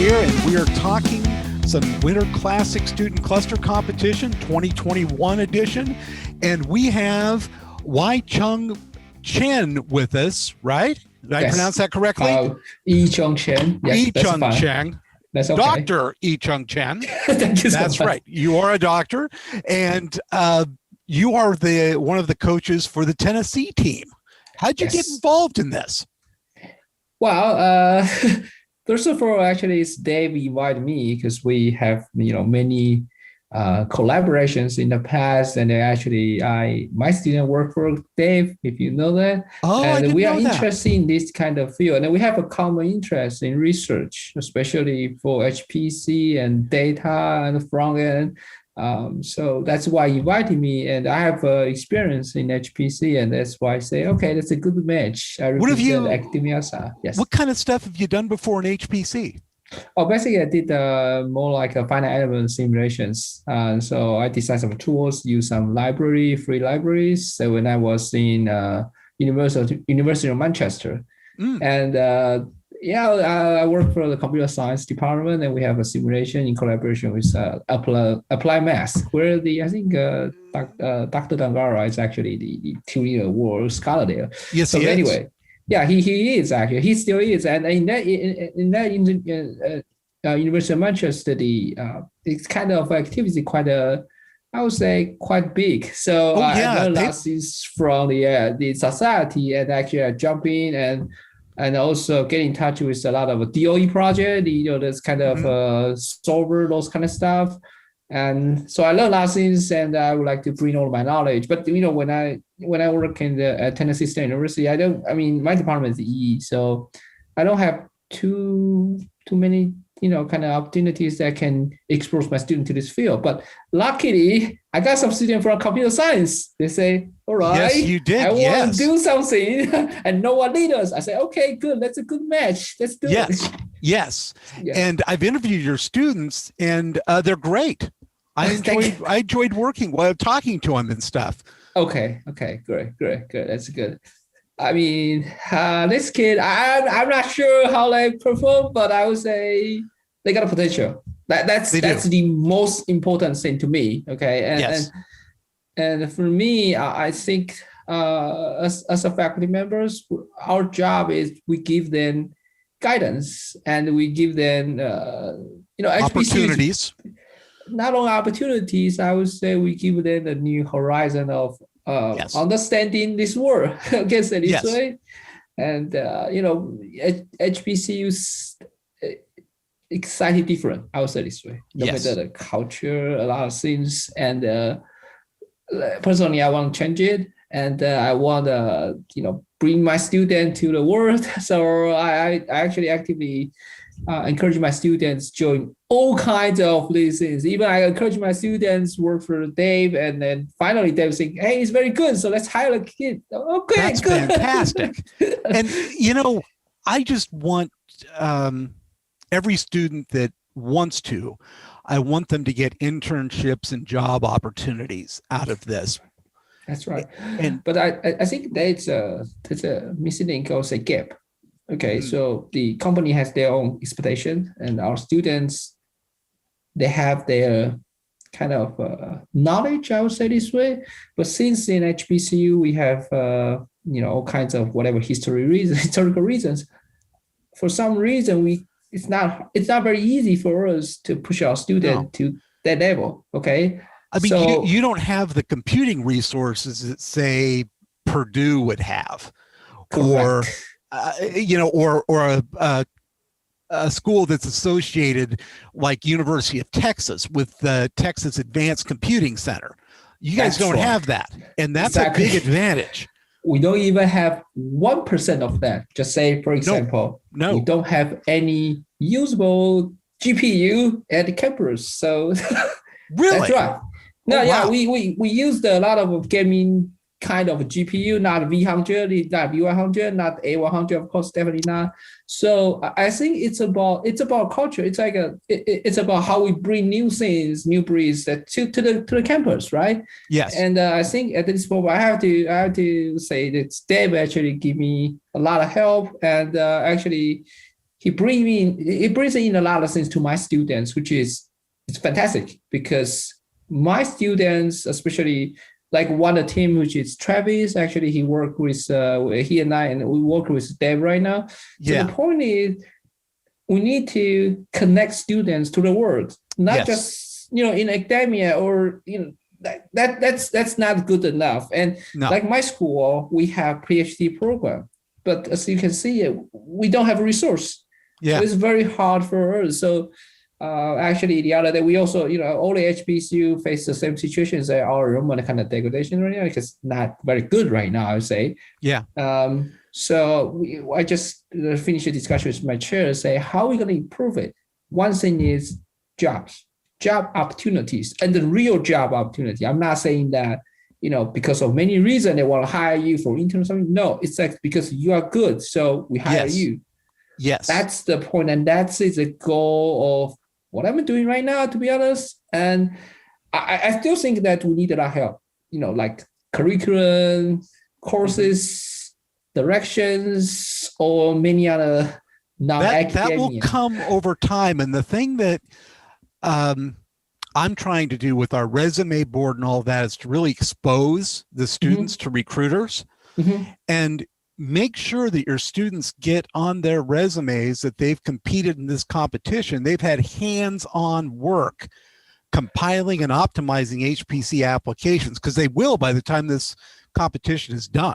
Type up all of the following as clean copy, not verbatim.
here, and we are talking some Winter Classic Student Cluster Competition 2021 edition. And we have Wai-Chung Chen with us, right? Did I pronounce that correctly? Yi-Chung Chen. Yes, Yi-Chung Chen. That's okay. Dr. Yi-Chung Chen. Thank you so That's much. right. You are a doctor, and you are one of the coaches for the Tennessee team. How'd you get involved in this? Well, first of all, actually, it's Dave invited me because we have many collaborations in the past, and my student work for Dave, if you know that. Oh, and I didn't we are know that. interested in this kind of field, and we have a common interest in research, especially for HPC and data and front end. So that's why he invited me, and I have experience in HPC, and that's why I say, okay, that's a good match. I represent academia side. Yes. What kind of stuff have you done before in HPC? Oh, basically, I did more like a finite element simulations. So I designed some tools, use some free libraries. So when I was in University of Manchester, and I work for the computer science department, and we have a simulation in collaboration with Applied Math, where Dr. Dangara is actually the Turing Award scholar there. Yes, so he anyway. is. Yeah, he is actually. He still is, and in that University of Manchester, it's kind of activity I would say quite big. So I learned lots of things from the society, and actually I jump in and also get in touch with a lot of DOE project. This kind of solver, those kind of stuff. And so I learned lots of things, and I would like to bring all my knowledge. But when I work in the Tennessee State University, my department is EE, so I don't have too many kind of opportunities that can expose my student to this field. But luckily, I got some students from computer science. They say, all right, yes, you did. I want to do something and no one lead us. I say, okay, good. That's a good match. Let's do it. Yes. And I've interviewed your students, and they're great. I enjoyed talking to them and stuff. Okay. Great. That's good. I mean, this kid, I'm not sure how they perform, but I would say they got a potential. That's the most important thing to me. Okay. And for me, I think as a faculty members, our job is we give them guidance, and we give them opportunities. Not only opportunities, I would say we give them a new horizon of understanding this world. I guess that is way. And HBCU's exciting different. I would say this way. No matter the culture, a lot of things, and personally, I want to change it, and I want to bring my student to the world. So I actually actively encourage my students join all kinds of these things. Even I encourage my students work for Dave, and then finally Dave saying, "Hey, he's very good, so let's hire a kid." Okay, that's good. Fantastic. And I just want every student that wants to, I want them to get internships and job opportunities out of this. That's right. But I think there's a missing link, or say gap. Okay, so the company has their own expectation, and our students, they have their kind of knowledge, I would say this way. But since in HBCU we have all kinds of whatever historical reasons, for some reason it's not very easy for us to push our student to that level. Okay, I mean, you don't have the computing resources that say Purdue would have, correct. or a school that's associated like University of Texas with the Texas Advanced Computing Center. You guys don't have that, and that's a big advantage. We don't even have 1% of that. Just say, for example, we don't have any usable GPU at the campus. So really, that's right. No, we used a lot of gaming kind of GPU, not V100, not V100, not A100, of course, definitely not. So I think it's about culture. It's like it's about how we bring new things, new breeds to the campus, right? Yes. And I think at this point I have to say that Dave actually give me a lot of help, and actually it brings in a lot of things to my students, which is it's fantastic because my students, especially like one of the team, which is Travis, actually he worked with he and I, and we work with Dave right now. So the point is we need to connect students to the world, not just in academia or that's not good enough. And like my school, we have PhD program, but as you can see, we don't have a resource. So it's very hard for us. So actually, the other day we also, all the HBCU face the same situation. Say our enrollment kind of degradation right now because not very good right now, I would say. Yeah. So I just finished a discussion with my chair. Say how are we going to improve it? One thing is job opportunities, and the real job opportunity. I'm not saying that because of many reasons they want to hire you for intern or something. No, it's like because you are good, so we hire you. Yes, that's the point, and that's the goal of what I'm doing right now, to be honest. And I still think that we need a lot of help, like curriculum, courses, directions, or many other non-academia. That will come over time. And the thing that I'm trying to do with our resume board and all that is to really expose the students to recruiters and make sure that your students get on their resumes that they've competed in this competition. They've had hands-on work compiling and optimizing HPC applications, because they will by the time this competition is done.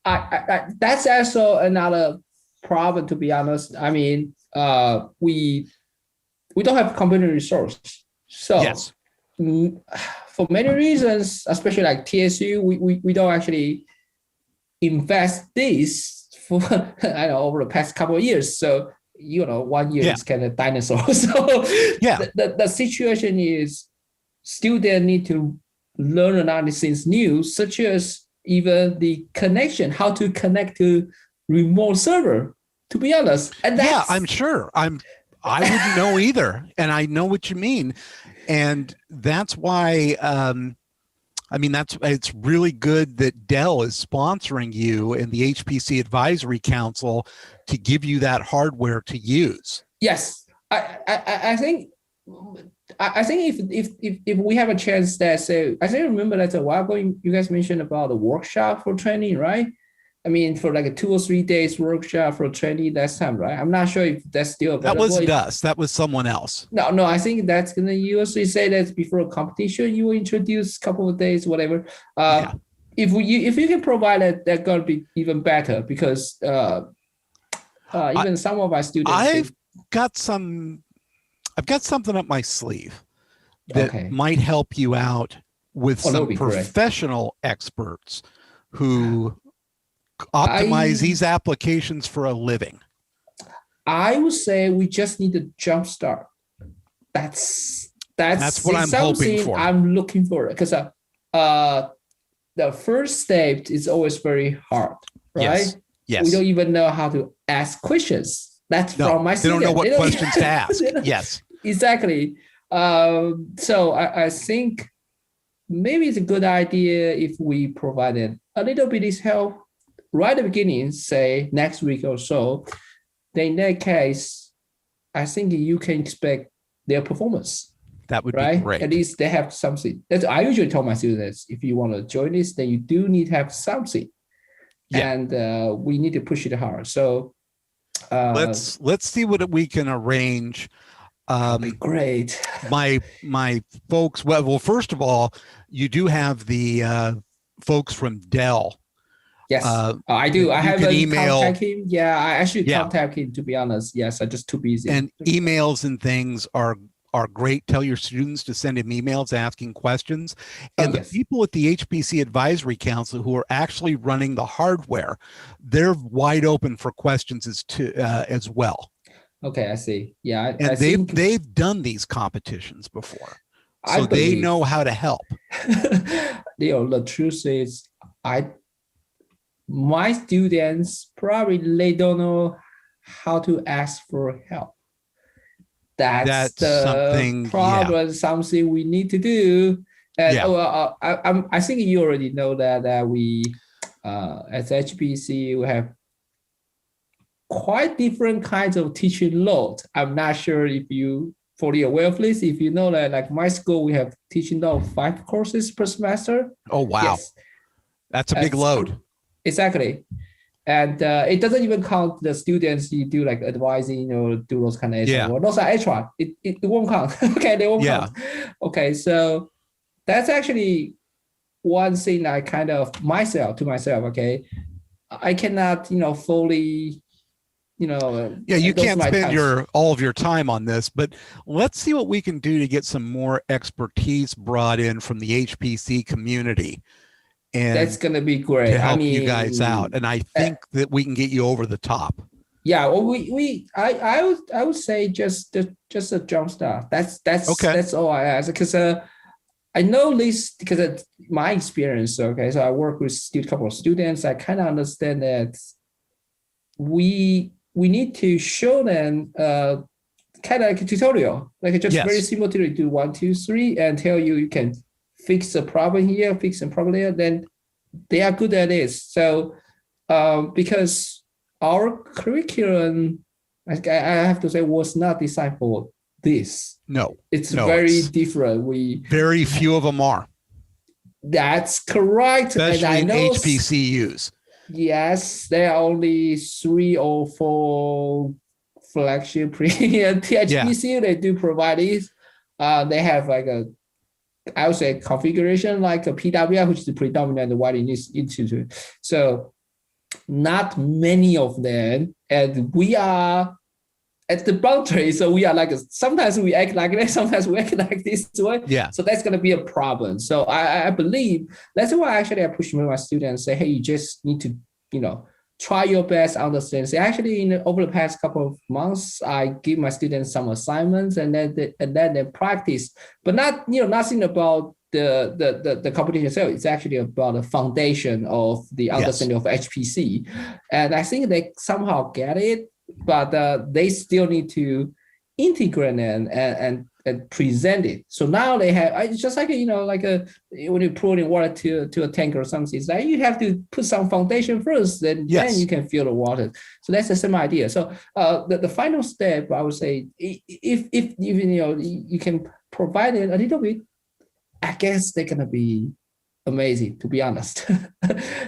That's also another problem, to be honest. I mean, we don't have computer resource. So for many reasons, especially like TSU, we don't actually invest this for over the past couple of years. So 1 year is kind of dinosaur. So the situation is students need to learn a lot of things new, such as even the connection, how to connect to remote server, to be honest. And I'm sure I wouldn't know either. And I know what you mean. And that's why, it's really good that Dell is sponsoring you and the HPC Advisory Council to give you that hardware to use. Yes, I think if we have a chance that I remember that a while ago you guys mentioned about the workshop for training, right? I mean, for like a 2 or 3 days workshop for training last time, right? I'm not sure if that's still available. That wasn't us. That was someone else. No, I think that's gonna. You also say that before a competition, you will introduce a couple of days, whatever. If you can provide it, that's gonna be even better, because even some of our students. I've got something up my sleeve that might help you out with some professional experts who optimize these applications for a living. I would say we just need a jump start. That's what I'm hoping for. I'm looking for, because the first step is always very hard, right? Yes. We don't even know how to ask questions. That's from my students. They don't know what questions to ask. Yes. Exactly. So I think maybe it's a good idea if we provided a little bit of help right at the beginning, say next week or so. Then in that case, I think you can expect their performance. That would be great. At least they have something. I usually tell my students, if you want to join this, then you do need to have something. Yeah. And we need to push it hard. So let's see what we can arrange. That'd be great. My folks. Well, first of all, you do have the folks from Dell. Yes, I do. I have an contact him. Yeah, I actually contact him, to be honest. Yes, I'm just too busy. And emails and things are great. Tell your students to send him emails asking questions. And the people at the HPC Advisory Council who are actually running the hardware, they're wide open for questions as well. Okay, I see. Yeah, and they've done these competitions before, so they know how to help. The truth is, my students probably they don't know how to ask for help. That's the problem. Something we need to do. And I think you already know that we as HPC we have quite different kinds of teaching load. I'm not sure if you fully aware of this. If you know that, like my school, we have teaching load 5 courses per semester. Oh, wow. Yes. That's a big load. Exactly. And it doesn't even count the students you do like advising or do those kind of HR. Well, those are HR. It won't count. Okay, they won't count. Okay, so that's actually one thing I kind of to myself, okay, I cannot, fully, you can't spend all of your time on this, but let's see what we can do to get some more expertise brought in from the HPC community. And that's going to be great to help you guys out. And I think that we can get you over the top. Yeah, well, I would say just a jump start. That's okay. That's all I ask, because I know this because of my experience. Okay, so I work with a couple of students. I kind of understand that we need to show them kind of like a tutorial, like just very simple to do 1, 2, 3, and tell you can fix a problem here, fix a problem there. Then they are good at this. So because our curriculum, I have to say, was not designed for this. No, it's very different. Very few of them are. That's correct. Especially and I know HBCUs. Yes, there are only 3 or 4 flagship HBCU. They do provide these. They have like I would say configuration like a PWI, which is the predominant widely used institute. So not many of them, and we are at the boundary. So we are like, sometimes we act like that, sometimes we act like this way. Yeah. So that's going to be a problem. So I believe that's why actually I push my students, say, hey, you just need to, try your best, understand. So actually, over the past couple of months, I give my students some assignments and then they practice, but not, nothing about the competition itself. It's actually about the foundation of the understanding of HPC. And I think they somehow get it, but they still need to integrate and present it. So now they have, it's just like, when you pour in water to a tank or something, it's like you have to put some foundation first, then you can fill the water. So that's the same idea. So the final step, I would say, if even, you can provide it a little bit, I guess they're going to be amazing, to be honest.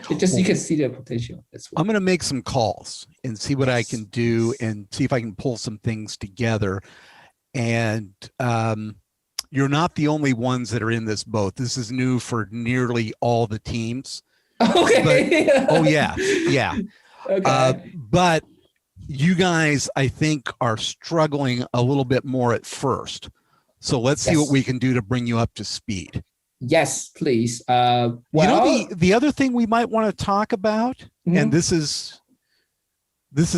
You can see their potential. I'm going to make some calls and see what I can do and see if I can pull some things together. And you're not the only ones that are in this boat. This is new for nearly all the teams. Okay. Yeah. Okay. But you guys, I think, are struggling a little bit more at first. So let's see what we can do to bring you up to speed. Yes, please. The other thing we might want to talk about, and this is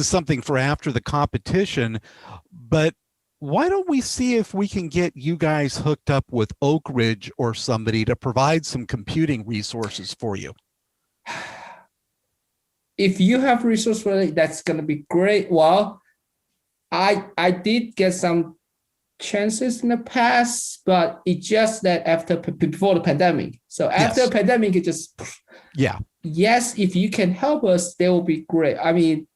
something for after the competition, but why don't we see if we can get you guys hooked up with Oak Ridge or somebody to provide some computing resources for you? If you have resources for it, that's going to be great. Well, I did get some chances in the past, but it's just that before the pandemic. So after the pandemic, it just yes, if you can help us, that will be great. I mean,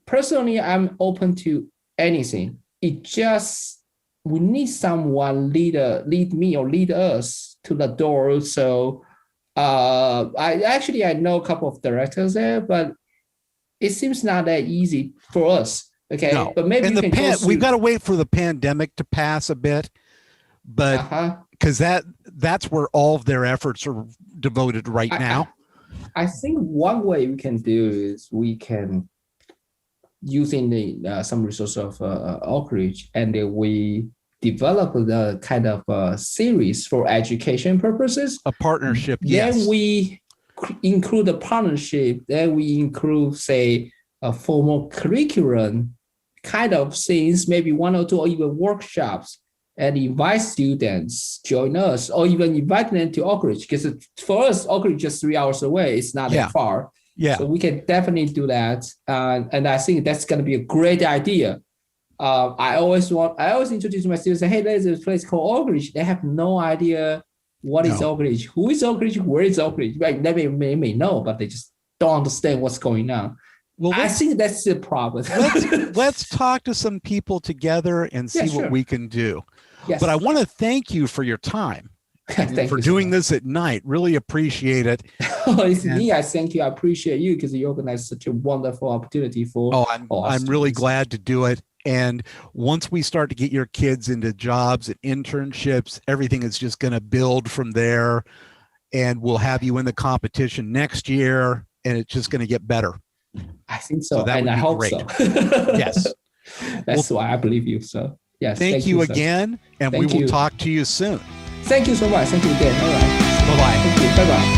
personally, I'm open to anything. It just, we need someone lead me or lead us to the door. So I know a couple of directors there, but it seems not that easy for us. Okay, no. But maybe we've got to wait for the pandemic to pass a bit, but because that's where all of their efforts are devoted right now. I think one way we can do is we can using the some resource of Oak Ridge, and then we develop the kind of series for education purposes. A partnership, Then we include the partnership. Then we include, say, a formal curriculum kind of things, maybe 1 or 2 or even workshops, and invite students join us, or even invite them to Oak Ridge, because for us, Oak Ridge is just 3 hours away. It's not that far. Yeah. So we can definitely do that. And I think that's going to be a great idea. I always introduce my students, say, hey, there's a place called Oak Ridge. They have no idea what is Oak Ridge, who is Oak Ridge, where is Oak Ridge. Right? They may know, but they just don't understand what's going on. Well, I think that's the problem. let's talk to some people together and see what we can do. Yes. But I want to thank you for your time. Thank for you doing this at night. Really appreciate it. It's me. I thank you. I appreciate you because you organized such a wonderful opportunity for. I'm really glad to do it. And once we start to get your kids into jobs and internships, everything is just going to build from there. And we'll have you in the competition next year, and it's just going to get better. I think so, that and I hope great. So. Yes. That's why I believe you. So yes. Thank you again, and we will talk to you soon. Thank you so much. Thank you again. All right. Bye-bye. Thank you. Bye-bye.